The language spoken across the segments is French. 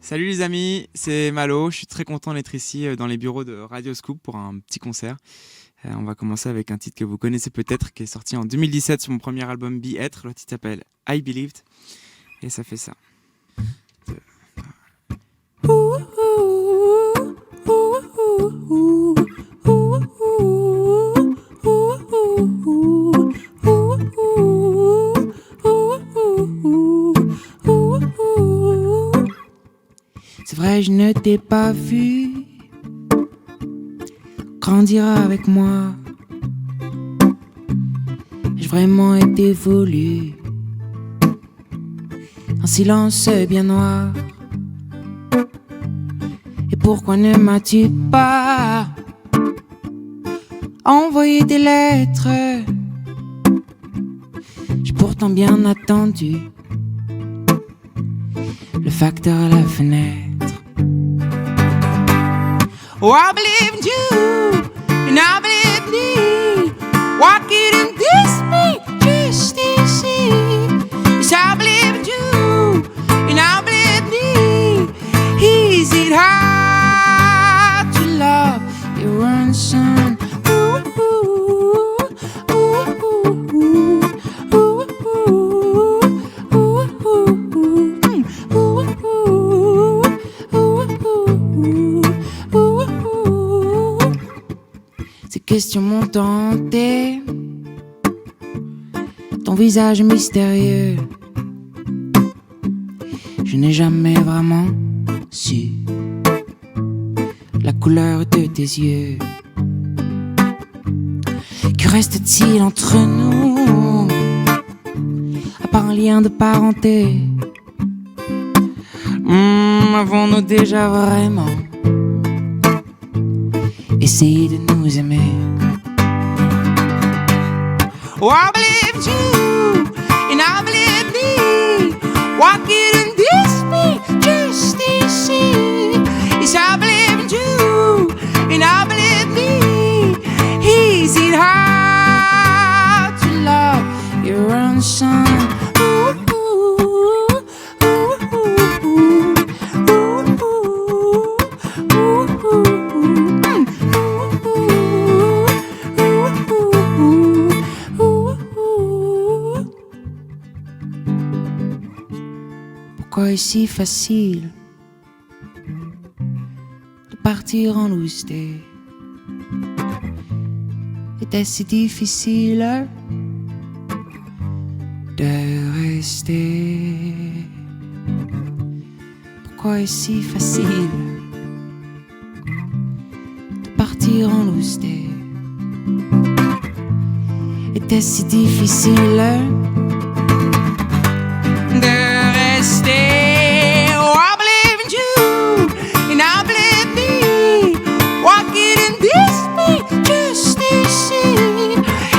Salut les amis, c'est Malo. Je suis très content d'être ici dans les bureaux de Radio Scoop pour un petit concert. On va commencer avec un titre que vous connaissez peut-être, qui est sorti en 2017 sur mon premier album Be Être. Le titre s'appelle I Believed et ça fait ça. C'est vrai, je ne t'ai pas vu grandir avec moi. J'ai vraiment été voulu. Un silence bien noir. Et pourquoi ne m'as-tu pas envoyé des lettres? J'ai pourtant bien attendu le facteur à la fenêtre. Oh, I believe in you, and I believe in me. Why couldn't this be just easy? Yes, I believe in you, and I believe in me. Is it hard to love your own son? Ooh, ooh, ooh, ooh, ooh, ooh, Ces questions m'ont tenté, ton visage mystérieux. Je n'ai jamais vraiment su la couleur de tes yeux. Que reste-t-il entre nous, à part un lien de parenté? Avons-nous déjà vraiment essayé de nous aimer? Oh, I believe you, and I believe me. Why couldn't this be just easy? Yes, I believe in you, and I believe me. Is it hard to love your own son? Pourquoi est si facile de partir en lousté? Était-ce si difficile de rester? Pourquoi est si facile de partir en lousté? Était-ce si difficile de rester? Oh, I believe in you, and I believe me. Why couldn't this be just easy?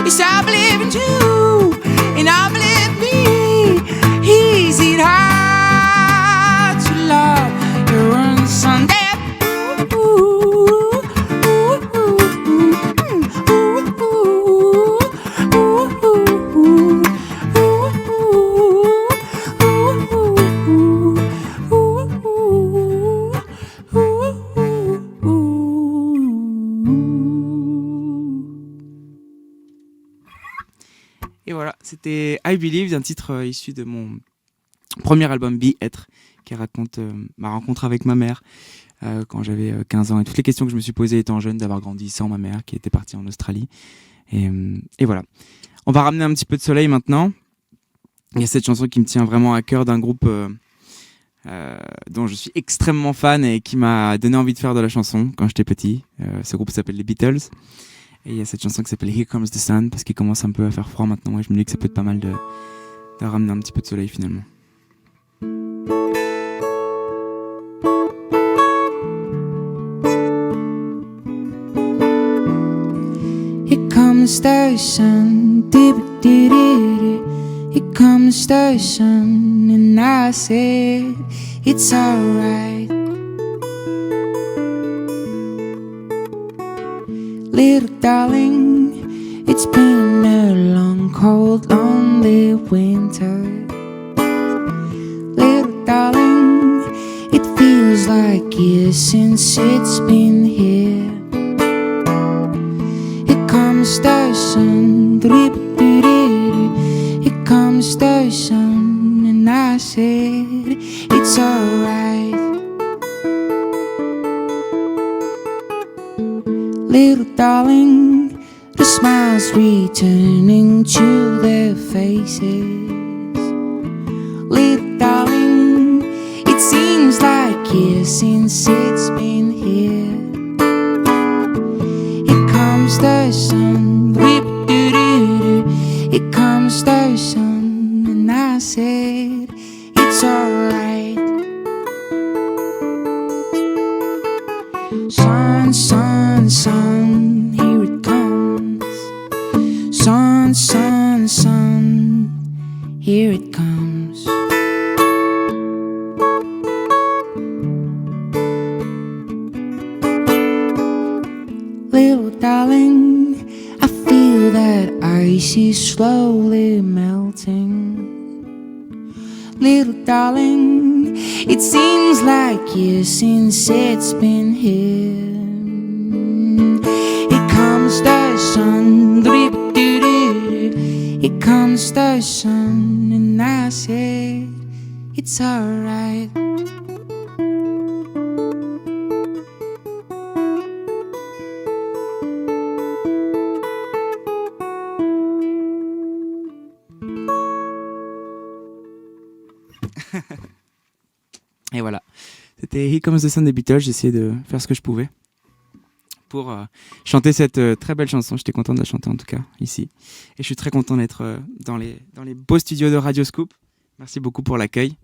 Yes, I believe in you, and I believe me. Is it hard to love your own son? Et voilà, c'était I Believe, un titre issu de mon premier album Be Être, qui raconte ma rencontre avec ma mère quand j'avais 15 ans et toutes les questions que je me suis posées étant jeune, d'avoir grandi sans ma mère qui était partie en Australie. Et voilà. On va ramener un petit peu de soleil maintenant. Il y a cette chanson qui me tient vraiment à cœur d'un groupe dont je suis extrêmement fan et qui m'a donné envie de faire de la chanson quand j'étais petit. Ce groupe s'appelle les Beatles. Et il y a cette chanson qui s'appelle Here Comes the Sun, parce qu'il commence un peu à faire froid maintenant et je me dis que ça peut être pas mal de ramener un petit peu de soleil finalement. Here comes the sun, here comes the sun, and I said it's alright. Little darling, it's been a long, cold, lonely winter. Little darling, it feels seems like years since it's been here. Here comes the sun, here comes the sun, and I said it's alright. Little darling, the smiles returning to their faces. Little darling, it seems like years since it's been here. Here comes the sun, here comes the sun, and I said it's alright. Sun, sun, sun, here it comes. Sun, sun, sun, here it comes. Little darling, I feel that ice is slowly melting. Little darling, it seems like years since it's been here. Here comes the sun, here comes the sun, and I said it's alright. Et voilà, c'était Here Comes the Sun des Beatles. J'ai essayé de faire ce que je pouvais pour chanter cette très belle chanson. J'étais content de la chanter en tout cas ici. Et je suis très content d'être dans les beaux studios de Radio Scoop. Merci beaucoup pour l'accueil.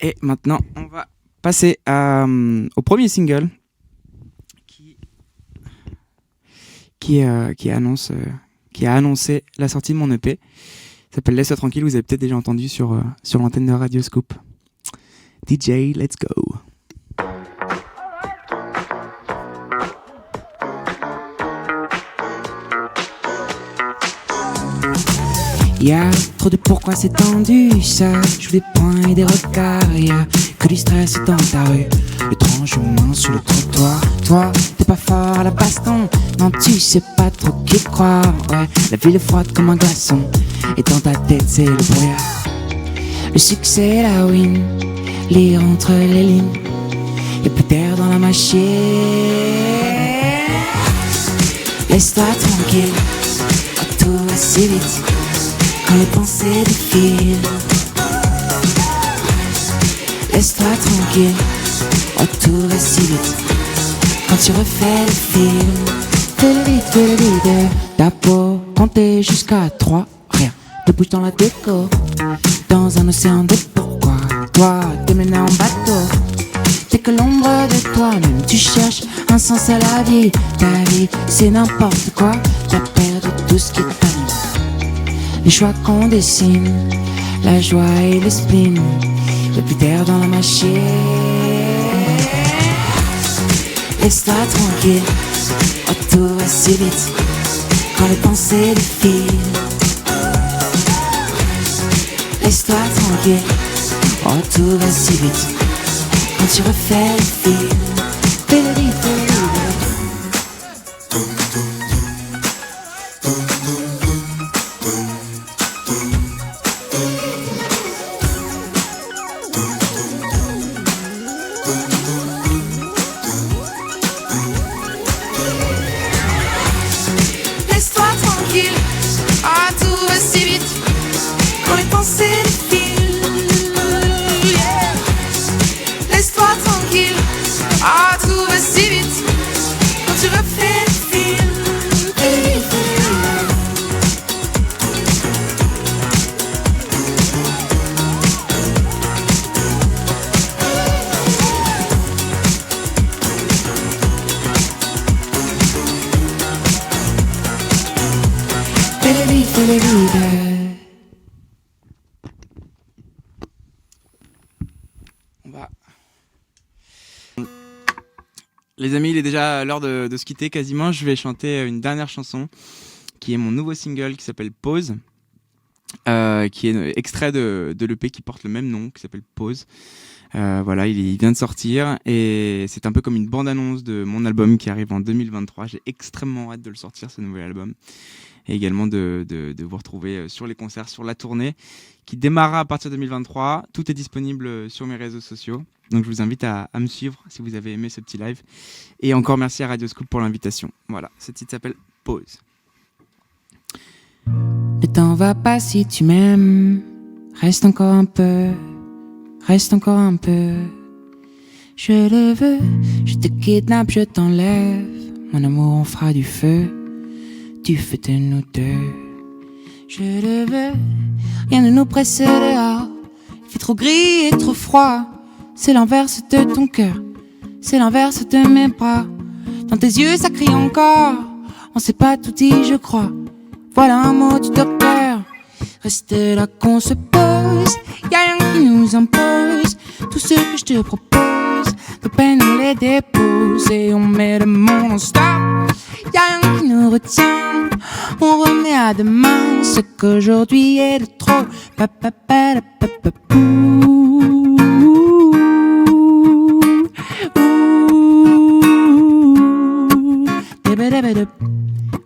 Et maintenant, on va passer au premier single qui a annoncé la sortie de mon EP. Ça s'appelle Laisse-toi tranquille, vous avez peut-être déjà entendu sur l'antenne de Radio Scoop. DJ, let's go. Y'a trop de pourquoi c'est tendu, ça joue des points et des regards. Y'a que du stress dans ta rue, étrange humain sur le trottoir. Toi, t'es pas fort à la baston, non tu sais pas trop qui te croire. Ouais, la ville est froide comme un glaçon, et dans ta tête c'est le brouillard. Le succès, la win, lire entre les lignes, y'a plus d'air dans la machine. Laisse-toi tranquille, tout va si vite quand les pensées défilent. Laisse-toi tranquille, oh tout va si vite quand tu refais le film. Fais le vide, ta peau, compter jusqu'à 3, rien te bouge dans la déco. Dans un océan de pourquoi, toi t'es mené en bateau. T'es que l'ombre de toi-même, tu cherches un sens à la vie. Ta vie c'est n'importe quoi, t'as perdu tout ce qui t'anime. Les choix qu'on dessine, la joie et le spleen, y'a plus d'air dans la machine. Laisse-toi tranquille, oh tout va si vite quand les pensées défilent. Laisse-toi tranquille, oh tout va si vite quand tu refais le film. Laisse-toi tranquille, ah tout va si vite quand les pensées défilent. Yeah. Laisse-toi tranquille, ah tout va si vite quand tu refais le film. Fais les vides. On va... Les amis, il est déjà l'heure de se quitter quasiment. Je vais chanter une dernière chanson qui est mon nouveau single qui s'appelle Pause. qui est extrait de l'EP qui porte le même nom, qui s'appelle Pause. Voilà, il vient de sortir et c'est un peu comme une bande-annonce de mon album qui arrive en 2023. J'ai extrêmement hâte de le sortir, ce nouvel album. Et également de vous retrouver sur les concerts, sur la tournée qui démarrera à partir de 2023. Tout est disponible sur mes réseaux sociaux. Donc je vous invite à me suivre si vous avez aimé ce petit live. Et encore merci à Radio Scoop pour l'invitation. Voilà, ce titre s'appelle Pause. Ne t'en va pas si tu m'aimes. Reste encore un peu. Reste encore un peu. Je le veux. Je te kidnappe, je t'enlève. Mon amour, on fera du feu de nous deux. Je le veux. Rien ne nous presse dehors. Il fait trop gris et trop froid. C'est l'inverse de ton cœur. C'est l'inverse de mes bras. Dans tes yeux ça crie encore. On s'est pas tout dit je crois. Voilà un mot du docteur. Reste là qu'on se pose. Y'a rien qui nous impose. Tout ce que je te propose, nos peines on les dépose et on met le monde en stop. Y'a rien qui nous retient. On remet à demain ce qu'aujourd'hui est de trop.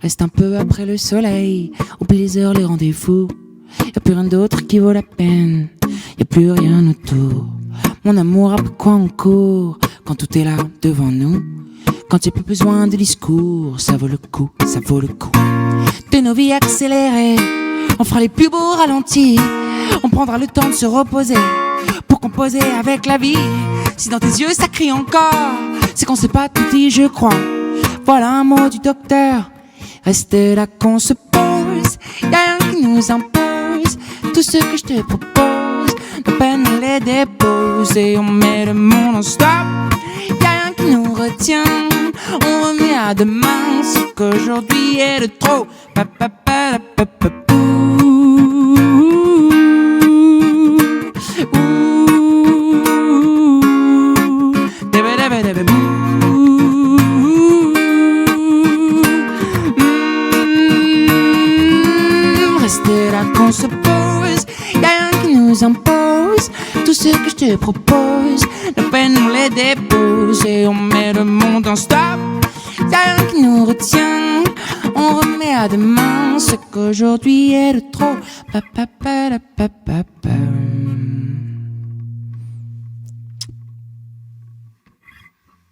Reste un peu après le soleil, au plaisir les rendez-vous. Y'a plus rien d'autre qui vaut la peine, y'a plus rien autour. Mon amour, après quoi on court, quand tout est là devant nous. Quand y'a plus besoin de discours, ça vaut le coup, ça vaut le coup. De nos vies accélérées, on fera les plus beaux ralentis. On prendra le temps de se reposer, pour composer avec la vie. Si dans tes yeux ça crie encore, c'est qu'on s'est pas tout dit je crois. Voilà un mot du docteur. Reste là qu'on se pose. Y'a rien qui nous impose. Tout ce que je te propose, nos peines on les dépose et on met le monde en stop. Y'a rien qui nous retient. On remet à demain ce qu'aujourd'hui est de trop. Rester là qu'on se pose. Y'a rien qui nous impose. Tout ce que je te propose, nos peines on les dépose et on met le monde en stop. Y'a rien qui nous retient. On remet à demain ce qu'aujourd'hui est de trop.